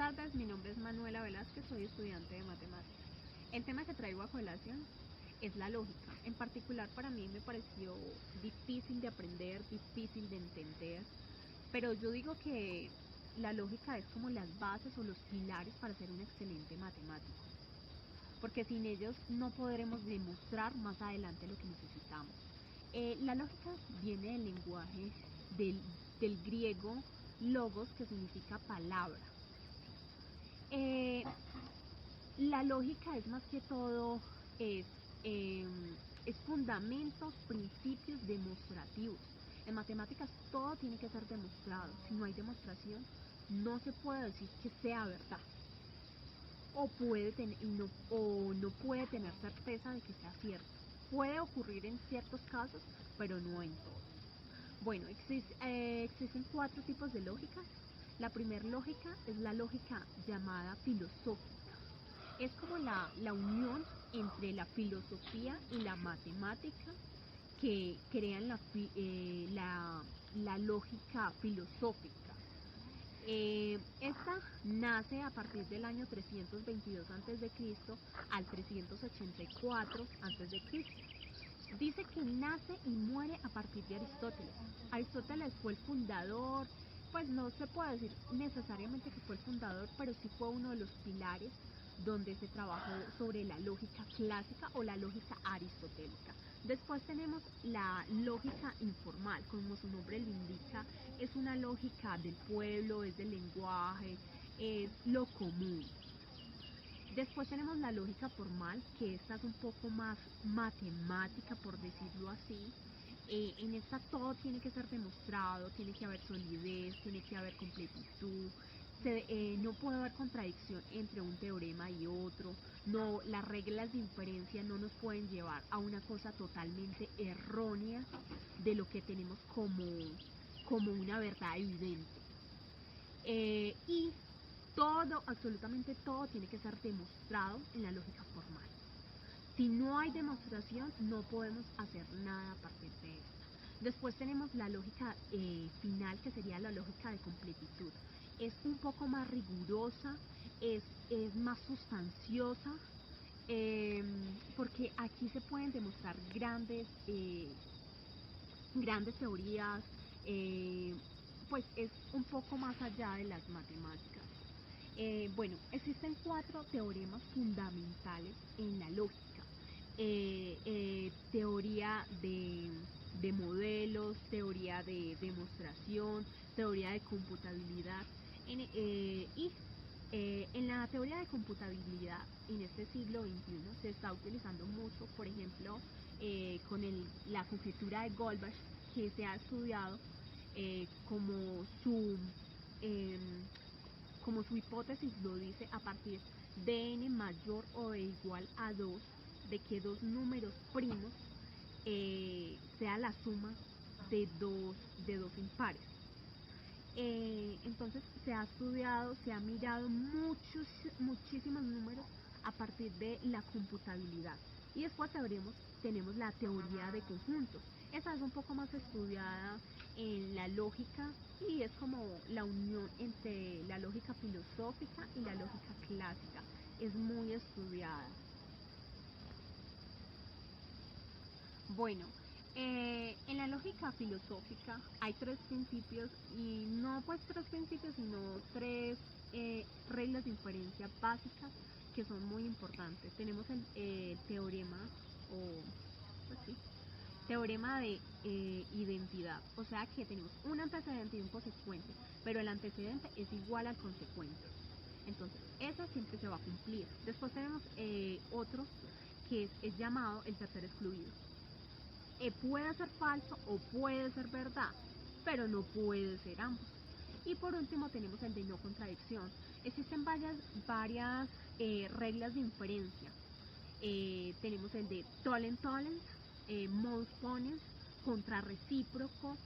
tardes, mi nombre es Manuela Velázquez, soy estudiante de matemáticas. El tema que traigo a colación es la lógica. En particular para mí me pareció difícil de aprender, difícil de entender, pero yo digo que la lógica es como las bases o los pilares para ser un excelente matemático, porque sin ellos no podremos demostrar más adelante lo que necesitamos. La lógica viene del lenguaje del griego logos, que significa palabra. La lógica es más que todo, es, eh, es fundamentos, principios demostrativos. En matemáticas todo tiene que ser demostrado. Si no hay demostración, no se puede decir que sea verdad. O no puede tener certeza de que sea cierto. Puede ocurrir en ciertos casos, pero no en todos. Bueno, existen 4 tipos de lógicas. La primera lógica es la lógica llamada filosófica. Es como la unión entre la filosofía y la matemática que crean la lógica filosófica. Esta nace a partir del año 322 a.C. al 384 a.C. Dice que nace y muere a partir de Aristóteles. Aristóteles fue el fundador, pues no se puede decir necesariamente que fue el fundador, pero sí fue uno de los pilares donde se trabajó sobre la lógica clásica o la lógica aristotélica. Después tenemos la lógica informal, como su nombre lo indica, es una lógica del pueblo, es del lenguaje, es lo común. Después tenemos la lógica formal, que esta es un poco más matemática, por decirlo así. En esta todo tiene que ser demostrado, tiene que haber solidez, tiene que haber completitud, no puede haber contradicción entre un teorema y otro, no, las reglas de inferencia no nos pueden llevar a una cosa totalmente errónea de lo que tenemos como una verdad evidente. Y todo, absolutamente todo, tiene que ser demostrado en la lógica formal. Si no hay demostración, no podemos hacer nada a partir de esto. Después tenemos la lógica final, que sería la lógica de completitud. Es un poco más rigurosa, es más sustanciosa, porque aquí se pueden demostrar grandes teorías, pues es un poco más allá de las matemáticas. Bueno, existen 4 teoremas fundamentales en la lógica. Teoría de modelos, teoría de demostración, teoría de computabilidad. En la teoría de computabilidad, en este siglo XXI, se está utilizando mucho, por ejemplo, con la conjetura de Goldbach, que se ha estudiado como su hipótesis lo dice, a partir de n mayor o igual a 2, de que dos números primos sea la suma de dos impares. Entonces se ha estudiado, se ha mirado muchísimos números a partir de la computabilidad. Y después tenemos la teoría de conjuntos. Esa es un poco más estudiada en la lógica y es como la unión entre la lógica filosófica y la lógica clásica. Es muy estudiada. Bueno, en la lógica filosófica hay 3 principios, y no pues 3 principios, sino 3 reglas de inferencia básicas que son muy importantes. Tenemos el teorema, pues sí, teorema de identidad, o sea que tenemos un antecedente y un consecuente, pero el antecedente es igual al consecuente. Entonces, esa siempre se va a cumplir. Después tenemos otro que es llamado el tercer excluido. Puede ser falso o puede ser verdad, pero no puede ser ambos. Y por último tenemos el de no contradicción. Existen varias reglas de inferencia. Tenemos el de Tholen-Tholen, modus ponens, contrarrecíproco,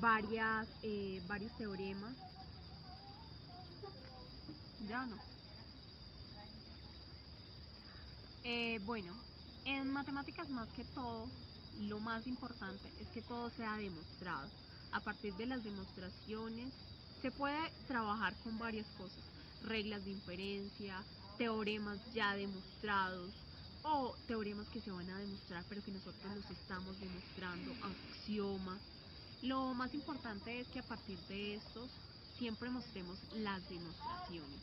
varios teoremas. Ya no. Bueno, en matemáticas más que todo, lo más importante es que todo sea demostrado. A partir de las demostraciones Se puede trabajar con varias cosas, reglas de inferencia, teoremas ya demostrados o teoremas que se van a demostrar pero que nosotros los estamos demostrando, axiomas. Lo más importante es que a partir de estos siempre mostremos las demostraciones.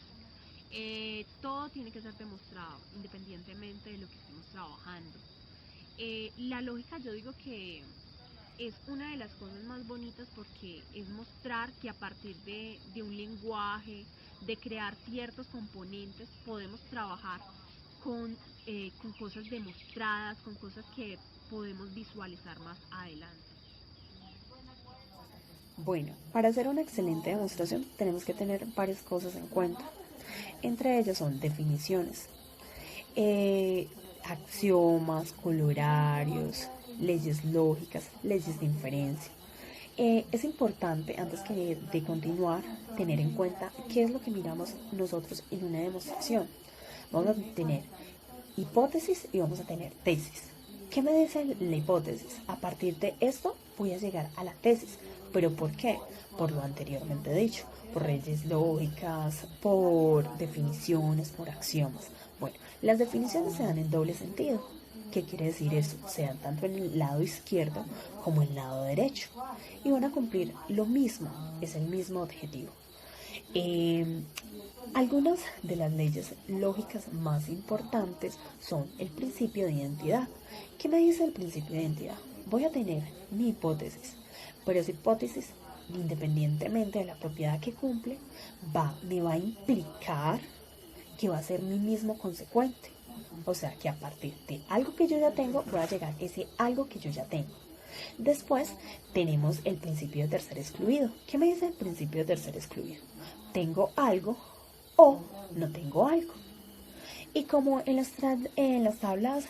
Todo tiene que ser demostrado independientemente de lo que estemos trabajando. La lógica, yo digo que es una de las cosas más bonitas porque es mostrar que a partir de un lenguaje, de crear ciertos componentes, podemos trabajar con cosas demostradas, con cosas que podemos visualizar más adelante. Bueno, para hacer una excelente demostración tenemos que tener varias cosas en cuenta. Entre ellas son definiciones, axiomas, colorarios, leyes lógicas, leyes de inferencia. Es importante, antes que de continuar, tener en cuenta qué es lo que miramos nosotros en una demostración. Vamos a tener hipótesis y vamos a tener tesis. ¿Qué me dice la hipótesis? A partir de esto voy a llegar a la tesis. ¿Pero por qué? Por lo anteriormente dicho, por leyes lógicas, por definiciones, por axiomas. Bueno, las definiciones se dan en doble sentido. ¿Qué quiere decir eso? Se dan tanto en el lado izquierdo como en el lado derecho. Y van a cumplir lo mismo, es el mismo objetivo. Algunas de las leyes lógicas más importantes son el principio de identidad. ¿Qué me dice el principio de identidad? Voy a tener mi hipótesis, pero esa hipótesis, independientemente de la propiedad que cumple, me va a implicar que va a ser mi mismo consecuente. O sea, que a partir de algo que yo ya tengo, voy a llegar a ese algo que yo ya tengo. Después tenemos el principio de tercer excluido. ¿Qué me dice el principio de tercer excluido? Tengo algo o no tengo algo. Y como en las tablas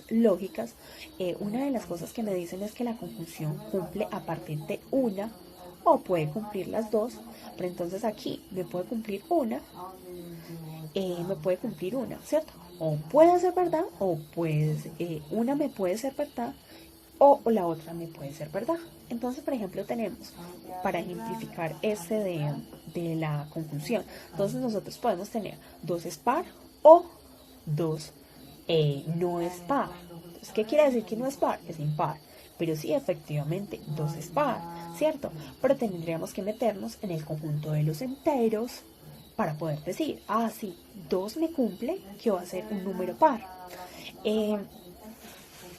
lógicas, una de las cosas que me dicen es que la conjunción cumple a partir de una o puede cumplir las dos, pero entonces aquí me puede cumplir una, ¿cierto? O puede ser verdad, o una me puede ser verdad, o la otra me puede ser verdad. Entonces, por ejemplo, tenemos, para ejemplificar de la conjunción, entonces nosotros podemos tener 2 es par o 2 no es par. Entonces, ¿qué quiere decir que no es par? Es impar. Pero sí, efectivamente, 2 es par, ¿cierto? Pero tendríamos que meternos en el conjunto de los enteros para poder decir, sí, 2 me cumple, que va a ser un número par.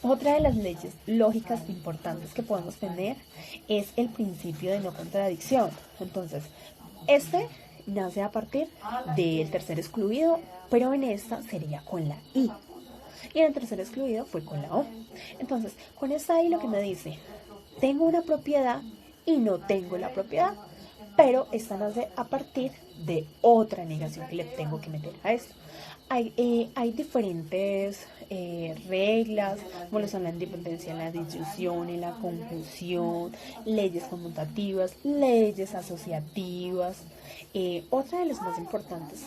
Otra de las leyes lógicas importantes que podemos tener es el principio de no contradicción. Entonces, este nace a partir del tercer excluido, pero en esta sería con la I. Y en el tercer excluido fue con la O. Entonces, con esta I lo que me dice, tengo una propiedad y no tengo la propiedad, pero esta nace a partir de otra negación que le tengo que meter a esto. Hay diferentes reglas, como lo son la independencia, la disyunción, en la conjunción, leyes conmutativas, leyes asociativas. Otra de las más importantes,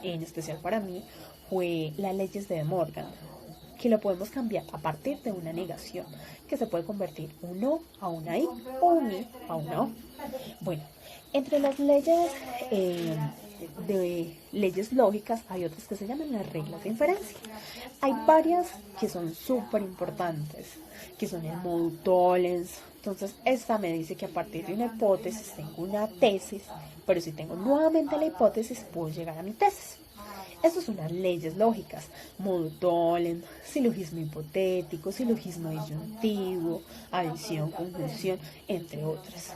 en especial para mí, fue las leyes de De Morgan, que lo podemos cambiar a partir de una negación, que se puede convertir un no a una I o un I a una O. Bueno, entre las leyes de leyes lógicas hay otras que se llaman las reglas de inferencia. Hay varias que son súper importantes, que son el modus tollens. Entonces esta me dice que a partir de una hipótesis tengo una tesis, pero si tengo nuevamente la hipótesis puedo llegar a mi tesis. Estas son las leyes lógicas: modus tollens, silogismo hipotético, silogismo disyuntivo, adición, conjunción, entre otras.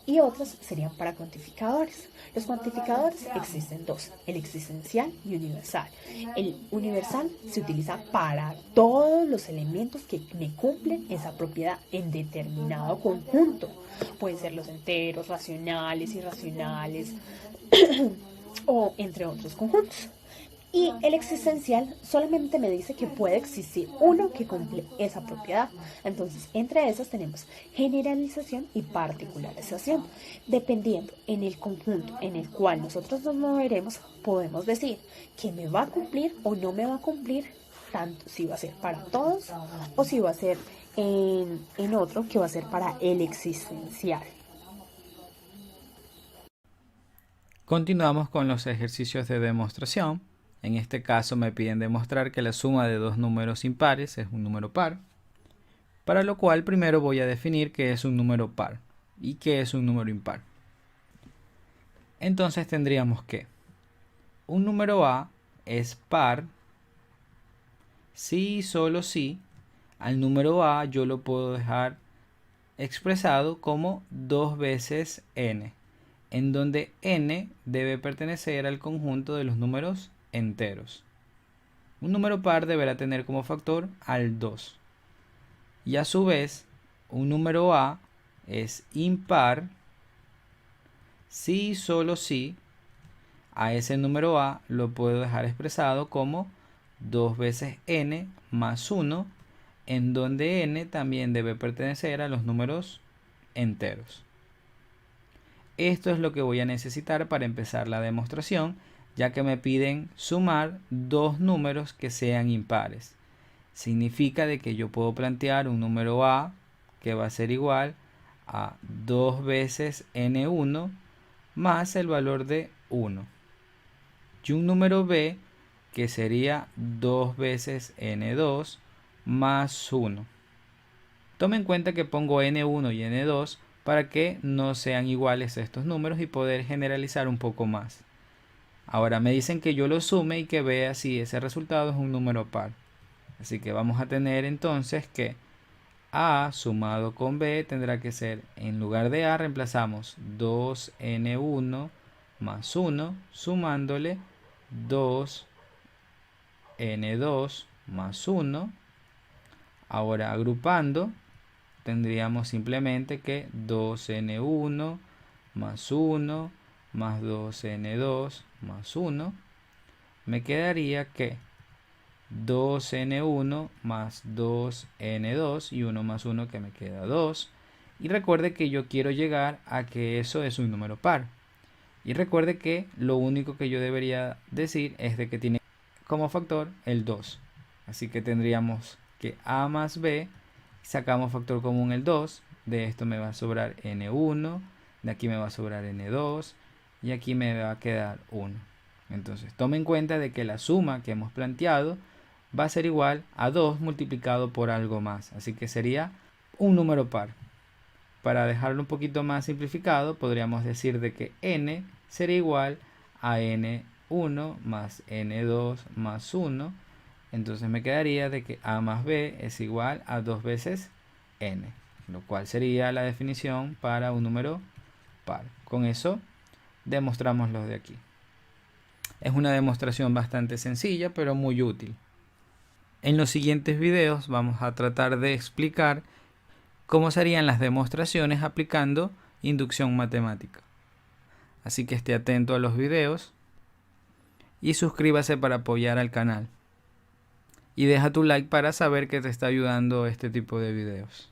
Y otras serían para cuantificadores. Los cuantificadores existen dos: el existencial y universal. El universal se utiliza para todos los elementos que me cumplen esa propiedad en determinado conjunto. Pueden ser los enteros, racionales, irracionales o entre otros conjuntos. Y el existencial solamente me dice que puede existir uno que cumple esa propiedad. Entonces, entre esas tenemos generalización y particularización. Dependiendo en el conjunto en el cual nosotros nos moveremos, podemos decir que me va a cumplir o no me va a cumplir, tanto si va a ser para todos o si va a ser en otro que va a ser para el existencial. Continuamos con los ejercicios de demostración. En este caso me piden demostrar que la suma de dos números impares es un número par, para lo cual primero voy a definir qué es un número par y qué es un número impar. Entonces tendríamos que un número A es par si y solo si al número A yo lo puedo dejar expresado como 2 veces n, en donde n debe pertenecer al conjunto de los números enteros. Un número par deberá tener como factor al 2. Y a su vez, un número A es impar si y solo si a ese número A lo puedo dejar expresado como 2 veces n más 1, en donde n también debe pertenecer a los números enteros. Esto es lo que voy a necesitar para empezar la demostración, ya que me piden sumar dos números que sean impares. Significa de que yo puedo plantear un número A que va a ser igual a 2 veces n1 más el valor de 1. Y un número B que sería 2 veces n2 más 1. Tome en cuenta que pongo n1 y n2 para que no sean iguales estos números y poder generalizar un poco más. Ahora me dicen que yo lo sume y que vea si ese resultado es un número par. Así que vamos a tener entonces que A sumado con B tendrá que ser, en lugar de A reemplazamos 2n1 más 1 sumándole 2n2 más 1. Ahora agrupando tendríamos simplemente que 2n1 más 1 más 2n2 más 1. Me quedaría que 2n1 más 2n2 y 1 más 1 que me queda 2. Y recuerde que yo quiero llegar a que eso es un número par. Y recuerde que lo único que yo debería decir es de que tiene como factor el 2. Así que tendríamos que A más B, sacamos factor común el 2. De esto me va a sobrar n1, de aquí me va a sobrar n2 y aquí me va a quedar 1. Entonces tome en cuenta de que la suma que hemos planteado va a ser igual a 2 multiplicado por algo más. Así que sería un número par. Para dejarlo un poquito más simplificado, podríamos decir de que n sería igual a n1 más n2 más 1. Entonces me quedaría de que a más b es igual a 2 veces n, lo cual sería la definición para un número par. Con eso demostramos los de aquí. Es una demostración bastante sencilla, pero muy útil. En los siguientes videos vamos a tratar de explicar cómo serían las demostraciones aplicando inducción matemática. Así que esté atento a los videos y suscríbase para apoyar al canal. Y deja tu like para saber que te está ayudando este tipo de videos.